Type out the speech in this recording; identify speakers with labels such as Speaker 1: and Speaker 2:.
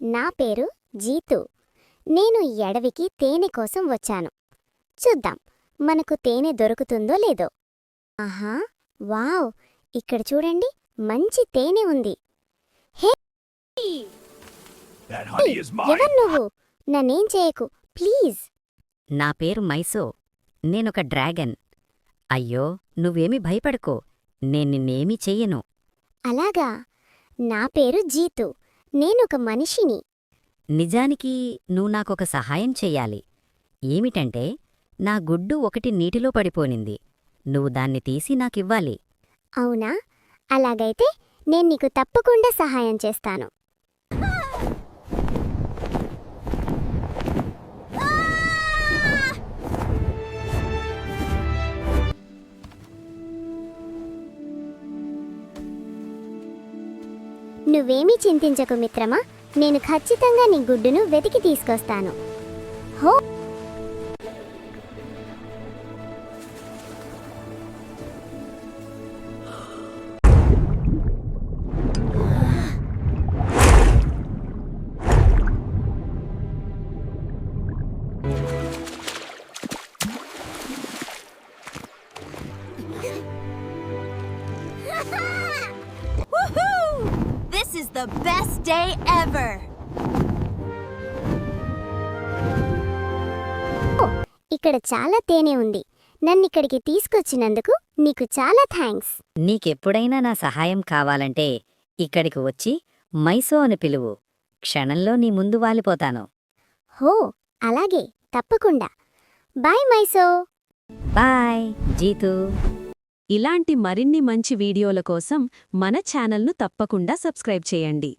Speaker 1: నా పేరు జీతు. నేను ఈ అడవికి తేనె కోసం వచ్చాను. చూద్దాం మనకు తేనె దొరుకుతుందో లేదో. ఆహా, వావ్! ఇక్కడ చూడండి, మంచి తేనె ఉంది. హే,
Speaker 2: That honey is mine.
Speaker 1: ఎవరు నువ్వు? నన్నేం చేయకు ప్లీజ్.
Speaker 3: నా పేరు మైసో. నేనొక డ్రాగన్. అయ్యో, నువ్వేమీ భయపడకో. నిన్నేమీ చెయ్యను.
Speaker 1: అలాగా? నా పేరు జీతు. నేనొక మనిషిని.
Speaker 3: నిజానికి నువ్వు నాకొక సహాయం చెయ్యాలి. ఏమిటంటే, నా గుడ్డు ఒకటి నీటిలో పడిపోనింది. నువ్వు దాన్ని తీసి నాకివ్వాలి.
Speaker 1: అవునా? అలాగైతే నేను నీకు తప్పకుండా సహాయం చేస్తాను. నువ్వేమీ చింతించకు మిత్రమా, నేను ఖచ్చితంగా నీ గుడ్డును వెతికి తీసుకొస్తాను. హో,
Speaker 4: This is the best day ever!
Speaker 1: ఇక్కడ చాలా తేనె ఉంది. నన్నిక్కడికి తీసుకొచ్చినందుకు నీకు చాలా థ్యాంక్స్.
Speaker 3: నీకెప్పుడైనా నా సహాయం కావాలంటే ఇక్కడికి వచ్చి మైసో అని పిలువు. క్షణంలో నీ ముందు వాలిపోతాను.
Speaker 1: హో, అలాగే, తప్పకుండా. బాయ్ మైసో.
Speaker 3: బాయ్ జీతూ.
Speaker 5: ఇలాంటి మరిన్ని మంచి వీడియోల కోసం మన ఛానల్ను తప్పకుండా సబ్స్క్రైబ్ చేయండి.